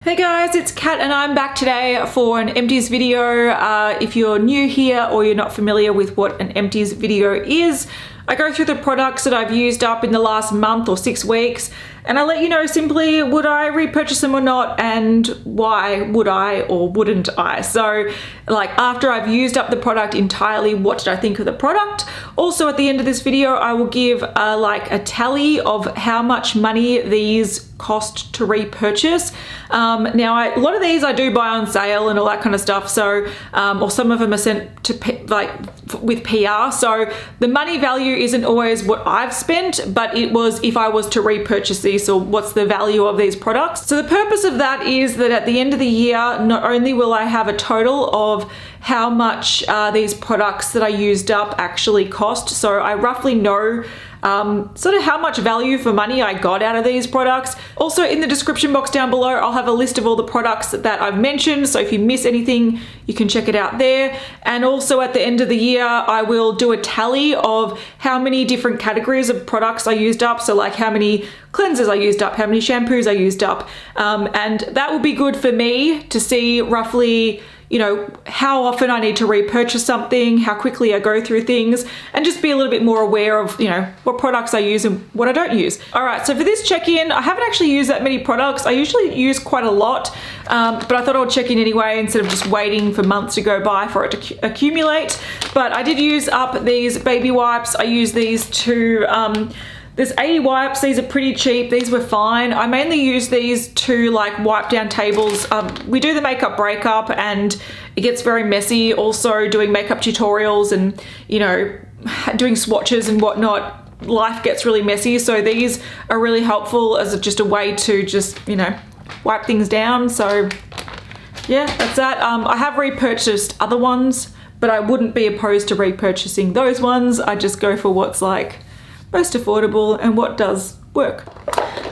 Hey guys, it's Kat and I'm back today for an Empties video. If you're new here or you're not familiar with what an Empties video is, I go through the products that I've used up in the last month or 6 weeks, and I let you know simply would I repurchase them or not, and why would I or wouldn't I. So like after I've used up the product entirely, what did I think of the product? Also at the end of this video, I will give like a tally of how much money these cost to repurchase. Now a lot of these I do buy on sale and all that kind of stuff, so or some of them are sent to with PR, so the money value isn't always what I've spent, but it was if I was to repurchase these, or what's the value of these products. So the purpose of that is that at the end of the year, not only will I have a total of how much these products that I used up actually cost, so I roughly know sort of how much value for money I got out of these products. Also in the description box down below, I'll have a list of all the products that I've mentioned, so if you miss anything, you can check it out there. And also at the end of the year, I will do a tally of how many different categories of products I used up, so like how many cleansers I used up, how many shampoos I used up, and that will be good for me to see roughly, you know, how often I need to repurchase something, how quickly I go through things, and just be a little bit more aware of, you know, what products I use and what I don't use. All right, so for this check-in, I haven't actually used that many products. I usually use quite a lot, but I thought I would check in anyway instead of just waiting for months to go by for it to accumulate. But I did use up these baby wipes. I used these to, there's 80 wipes, these are pretty cheap, these were fine. I mainly use these to like wipe down tables. We do the makeup breakup and it gets very messy, also doing makeup tutorials and, you know, doing swatches and whatnot. Life gets really messy, so these are really helpful as just a way to just, you know, wipe things down. So yeah, that's that. I have repurchased other ones, but I wouldn't be opposed to repurchasing those ones. I just go for what's like most affordable and what does work.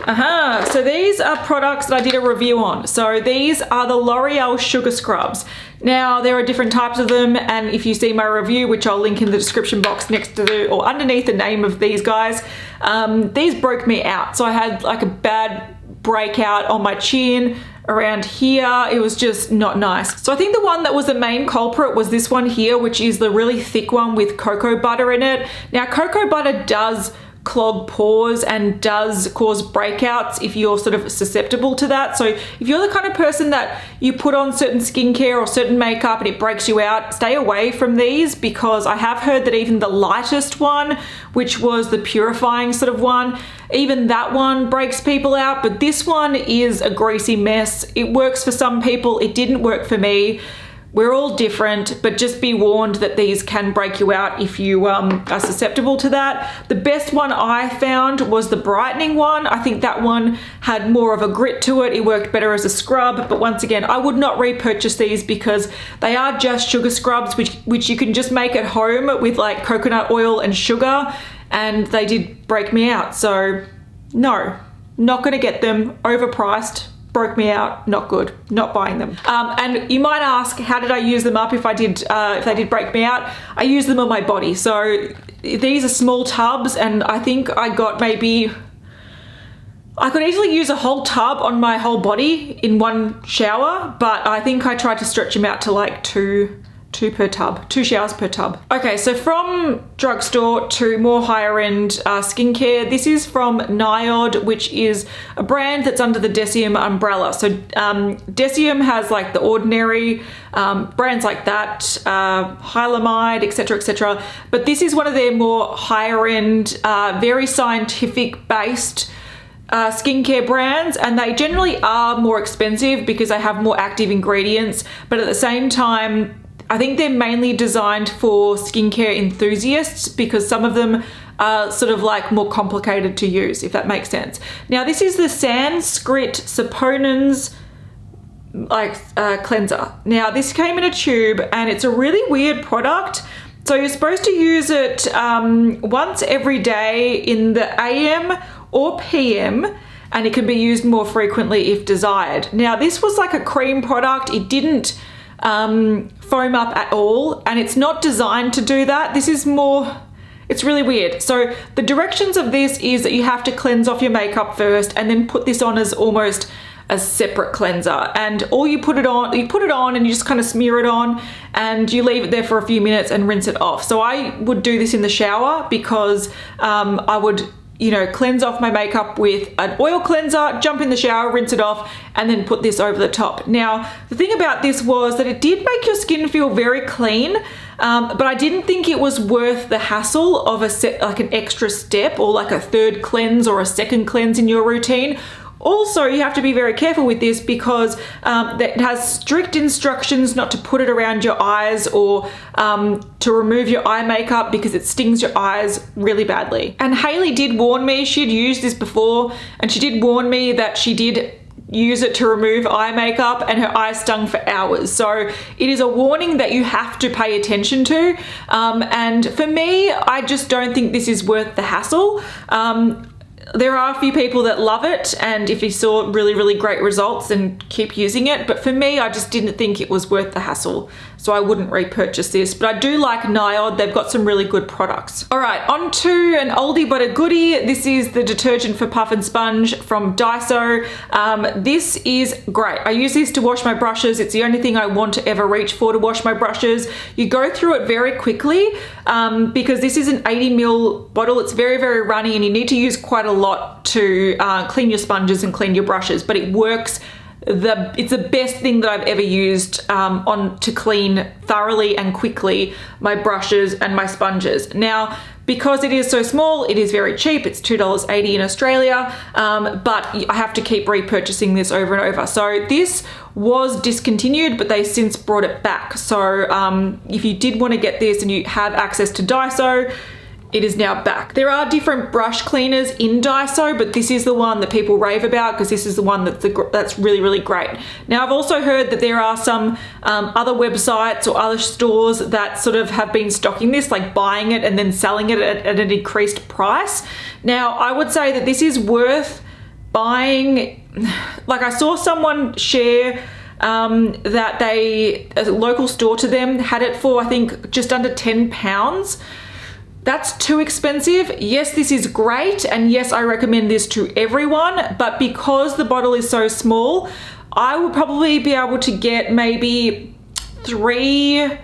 So these are products that I did a review on. So these are the L'Oreal Sugar Scrubs. Now there are different types of them, and if you see my review, which I'll link in the description box next to the, or underneath the name of these guys, these broke me out. So I had like a bad breakout on my chin, around here. It was just not nice. So I think the one that was the main culprit was this one here, which is the really thick one with cocoa butter in it. Now cocoa butter does clog pores and does cause breakouts if you're sort of susceptible to that. So if you're the kind of person that you put on certain skincare or certain makeup and it breaks you out, stay away from these, because I have heard that even the lightest one, which was the purifying sort of one, even that one breaks people out, but this one is a greasy mess. It works for some people, it didn't work for me. We're all different, but just be warned that these can break you out if you are susceptible to that. The best one I found was the brightening one. I think that one had more of a grit to it. It worked better as a scrub, but once again, I would not repurchase these because they are just sugar scrubs, which you can just make at home with like coconut oil and sugar, and they did break me out. So no, not gonna get them, overpriced. Broke me out, not good, not buying them. And you might ask, how did I use them up if they did break me out? I use them on my body. So these are small tubs, and I think I got maybe, I could easily use a whole tub on my whole body in one shower, but I think I tried to stretch them out to like two per tub, 2 showers per tub. Okay, so from drugstore to more higher end skincare, this is from NOID, which is a brand that's under the Deciem umbrella. So Deciem has like the ordinary brands like that, Hylamide, etc., but this is one of their more higher end, very scientific based skincare brands, and they generally are more expensive because they have more active ingredients, but at the same time, I think they're mainly designed for skincare enthusiasts because some of them are sort of like more complicated to use, if that makes sense. Now this is the Sanskrit Saponins like cleanser. Now this came in a tube and it's a really weird product. So you're supposed to use it once every day in the AM or PM, and it can be used more frequently if desired. Now this was like a cream product. It didn't foam up at all, and it's not designed to do that. This is more, it's really weird. So the directions of this is that you have to cleanse off your makeup first and then put this on as almost a separate cleanser. And all you put it on and you just kind of smear it on and you leave it there for a few minutes and rinse it off. So I would do this in the shower because I would, you know, cleanse off my makeup with an oil cleanser, jump in the shower, rinse it off, and then put this over the top. Now, the thing about this was that it did make your skin feel very clean, but I didn't think it was worth the hassle of like an extra step or like a third cleanse or a second cleanse in your routine. Also, you have to be very careful with this because it has strict instructions not to put it around your eyes or to remove your eye makeup because it stings your eyes really badly. And Hayley did warn me, she'd used this before, and she did warn me that she did use it to remove eye makeup and her eyes stung for hours. So it is a warning that you have to pay attention to. And for me, I just don't think this is worth the hassle. There are a few people that love it, and if you saw really, really great results, then keep using it. But for me, I just didn't think it was worth the hassle, so I wouldn't repurchase this. But I do like NOID. They've got some really good products. All right, on to an oldie but a goodie. This is the detergent for puff and sponge from Daiso. This is great. I use this to wash my brushes. It's the only thing I want to ever reach for to wash my brushes. You go through it very quickly because this is an 80 ml bottle. It's very, very runny, and you need to use quite a lot to clean your sponges and clean your brushes, but it works. It's the best thing that I've ever used to clean thoroughly and quickly my brushes and my sponges. Now, because it is so small, it is very cheap. It's $2.80 in Australia, but I have to keep repurchasing this over and over. So this was discontinued, but they since brought it back. So if you did want to get this and you have access to Daiso, it is now back. There are different brush cleaners in Daiso, but this is the one that people rave about because this is the one that's really, really great. Now, I've also heard that there are some other websites or other stores that sort of have been stocking this, like buying it and then selling it at an increased price. Now, I would say that this is worth buying. Like, I saw someone share that a local store to them had it for, I think, just under £10. That's too expensive. Yes, this is great, and yes, I recommend this to everyone, but because the bottle is so small, I would probably be able to get maybe 3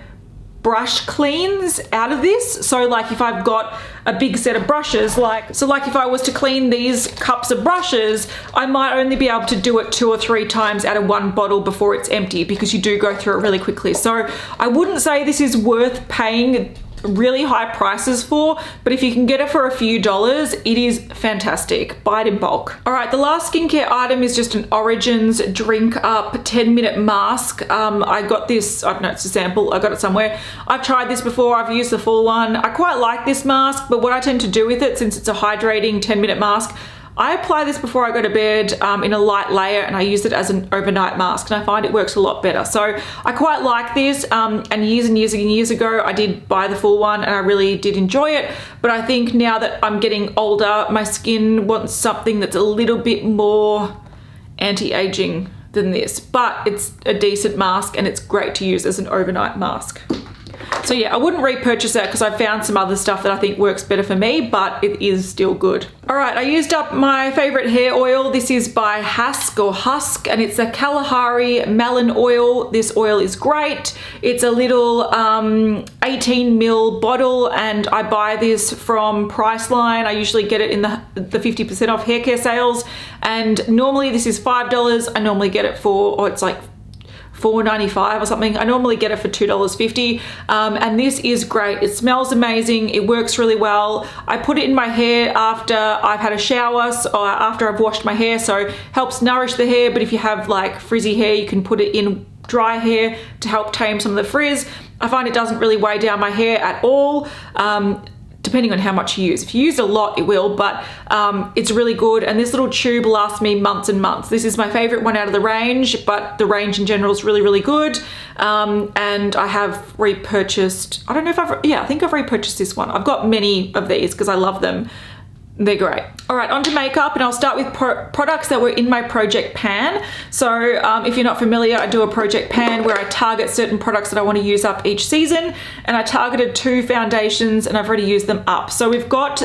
brush cleans out of this. So like if I've got a big set of brushes, like if I was to clean these cups of brushes, I might only be able to do it 2 or 3 times out of one bottle before it's empty, because you do go through it really quickly. So I wouldn't say this is worth paying really high prices for, but if you can get it for a few dollars, it is fantastic. Buy it in bulk. All right, the last skincare item is just an Origins Drink Up 10-minute mask. I got this, I don't know, it's a sample, I got it somewhere. I've tried this before, I've used the full one. I quite like this mask, but what I tend to do with it, since it's a hydrating 10-minute mask, I apply this before I go to bed in a light layer, and I use it as an overnight mask, and I find it works a lot better. So I quite like this, and years ago I did buy the full one and I really did enjoy it, but I think now that I'm getting older, my skin wants something that's a little bit more anti-aging than this, but it's a decent mask and it's great to use as an overnight mask. So yeah, I wouldn't repurchase that because I found some other stuff that I think works better for me, but it is still good. All right, I used up my favorite hair oil. This is by Hask, and it's a Kalahari Melon oil. This oil is great. It's a little 18 ml bottle, and I buy this from Priceline. I usually get it in the 50% off hair care sales, and normally this is $5. I normally get it for, or it's like $4.95 or something. I normally get it for $2.50, and this is great. It smells amazing. It works really well. I put it in my hair after I've had a shower, or after I've washed my hair, so helps nourish the hair. But if you have like frizzy hair, you can put it in dry hair to help tame some of the frizz. I find it doesn't really weigh down my hair at all, depending on how much you use. If you use a lot, it will, but it's really good. And this little tube lasts me months and months. This is my favorite one out of the range, but the range in general is really, really good. And I have repurchased, I don't know if I think I've repurchased this one. I've got many of these because I love them. They're great. All right, on to makeup, and I'll start with products that were in my project pan. So if you're not familiar, I do a project pan where I target certain products that I want to use up each season, and I targeted 2 foundations and I've already used them up. So we've got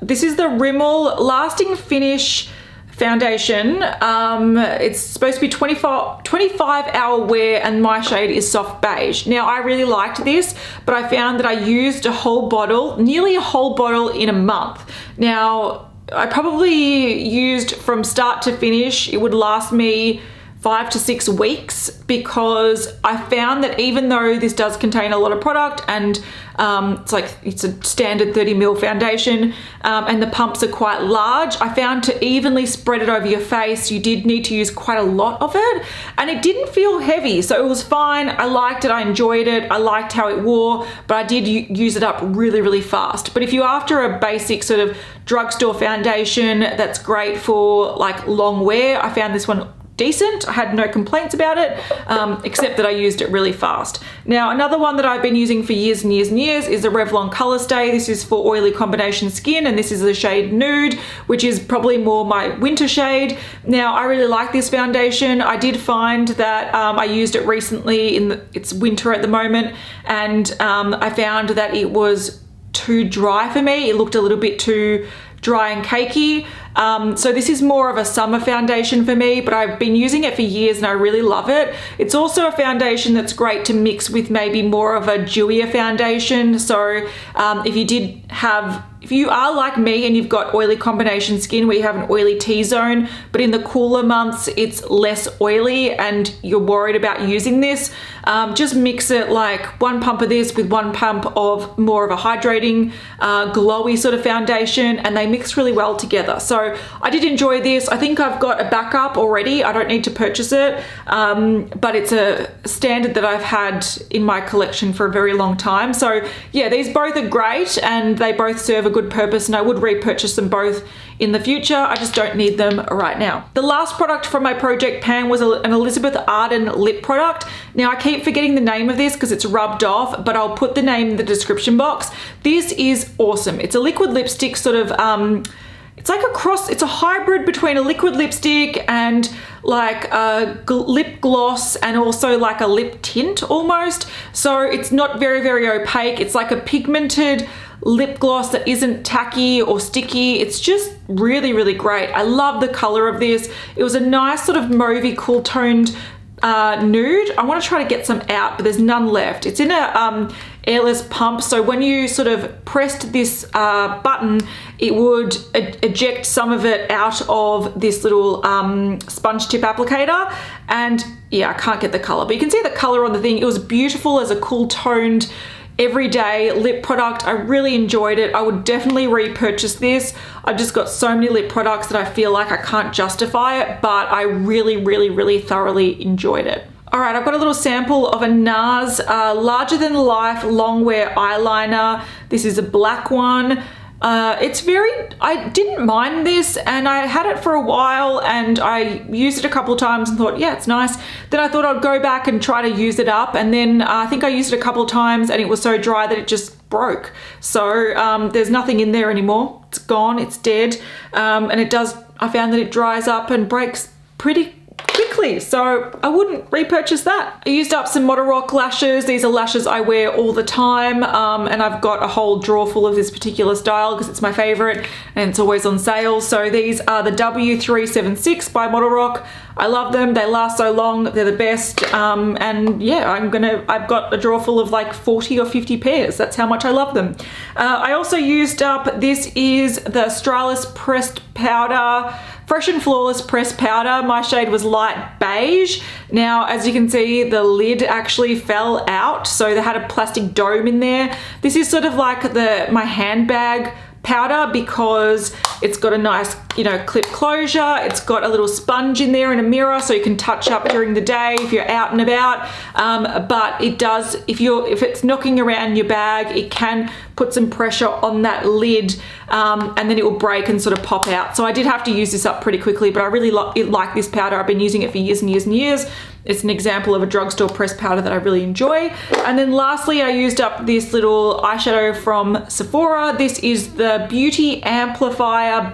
this is the Rimmel Lasting Finish foundation. It's supposed to be 25-hour wear, and my shade is soft beige. Now I really liked this, but I found that I used a whole bottle, nearly a whole bottle in a month. Now I probably used from start to finish, it would last me 5 to 6 weeks, because I found that even though this does contain a lot of product and it's a standard 30ml foundation, and the pumps are quite large, I found to evenly spread it over your face, you did need to use quite a lot of it, and it didn't feel heavy, so it was fine. I liked it, I enjoyed it, I liked how it wore, but I did use it up really, really fast. But if you're after a basic sort of drugstore foundation that's great for like long wear, I found this one decent. I had no complaints about it, except that I used it really fast. Now, another one that I've been using for years and years and years is the Revlon Colorstay. This is for oily combination skin, and this is the shade Nude, which is probably more my winter shade. Now, I really like this foundation. I did find that I used it recently it's winter at the moment, and I found that it was too dry for me. It looked a little bit too dry and cakey. So this is more of a summer foundation for me, but I've been using it for years and I really love it. It's also a foundation that's great to mix with maybe more of a dewier foundation. So if you are like me and you've got oily combination skin where you have an oily T-zone, but in the cooler months it's less oily and you're worried about using this, just mix it like 1 pump of this with 1 pump of more of a hydrating, glowy sort of foundation, and they mix really well together. So I did enjoy this. I think I've got a backup already. I don't need to purchase it, but it's a standard that I've had in my collection for a very long time. So yeah, these both are great and they both serve a good purpose, and I would repurchase them both in the future. I just don't need them right now. The last product from my project pan was an Elizabeth Arden lip product. Now I keep forgetting the name of this because it's rubbed off, but I'll put the name in the description box. This is awesome. It's a liquid lipstick sort of, it's like it's a hybrid between a liquid lipstick and like a lip gloss and also like a lip tint almost. So it's not very, very opaque. It's like a pigmented lip gloss that isn't tacky or sticky. It's just really, really great. I love the color of this. It was a nice sort of mauvey cool toned nude. I want to try to get some out, but there's none left. It's in a airless pump, so when you sort of pressed this button, it would eject some of it out of this little sponge tip applicator. And yeah, I can't get the color, but you can see the color on the thing. It was beautiful as a cool toned everyday lip product. I really enjoyed it. I would definitely repurchase this. I've just got so many lip products that I feel like I can't justify it, but I really, really, really thoroughly enjoyed it. All right, I've got a little sample of a NARS larger than life long wear eyeliner. This is a black one. I didn't mind this, and I had it for a while and I used it a couple of times and thought, yeah, it's nice. Then I thought I'd go back and try to use it up, and then I think I used it a couple of times and it was so dry that it just broke. So there's nothing in there anymore. It's gone, it's dead. And I found that it dries up and breaks pretty quickly, so I wouldn't repurchase that. I used up some Model Rock lashes. These are lashes I wear all the time, and I've got a whole drawer full of this particular style because it's my favorite and it's always on sale. So these are the W376 by Model Rock. I love them. They last so long. They're the best. And yeah, I've got a drawer full of like 40 or 50 pairs. That's how much I love them. I also used up, this is the Australis pressed powder, Fresh and Flawless pressed powder. My shade was light beige. Now, as you can see, the lid actually fell out, so they had a plastic dome in there. This is sort of like my handbag powder because it's got a nice, clip closure. It's got a little sponge in there and a mirror so you can touch up during the day if you're out and about. But it does, if it's knocking around your bag, it can put some pressure on that lid, and then it will break and sort of pop out. So I did have to use this up pretty quickly, but I really like this powder. I've been using it for years and years and years. It's an example of a drugstore pressed powder that I really enjoy. And then lastly, I used up this little eyeshadow from Sephora. This is the Beauty Amplifier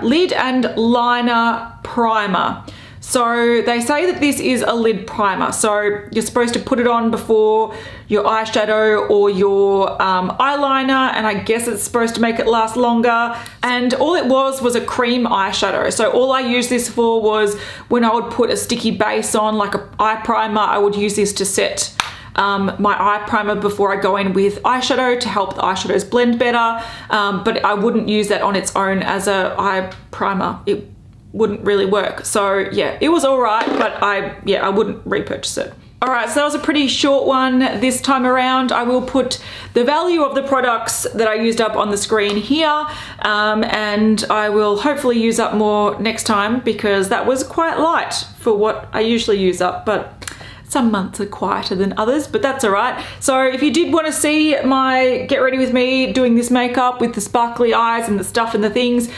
Lid and Liner Primer. So they say that this is a lid primer. So you're supposed to put it on before your eyeshadow or your eyeliner, and I guess it's supposed to make it last longer. And all it was a cream eyeshadow. So all I used this for was when I would put a sticky base on, like an eye primer, I would use this to set my eye primer before I go in with eyeshadow to help the eyeshadows blend better. But I wouldn't use that on its own as a eye primer. It wouldn't really work. So yeah, it was all right, but I wouldn't repurchase it. All right, so that was a pretty short one this time around. I will put the value of the products that I used up on the screen here, and I will hopefully use up more next time because that was quite light for what I usually use up, but some months are quieter than others, but that's all right. So if you did want to see my get ready with me doing this makeup with the sparkly eyes and the stuff and the things,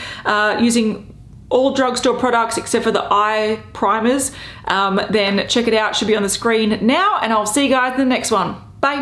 using all drugstore products except for the eye primers, then check it out. It should be on the screen now, and I'll see you guys in the next one. Bye.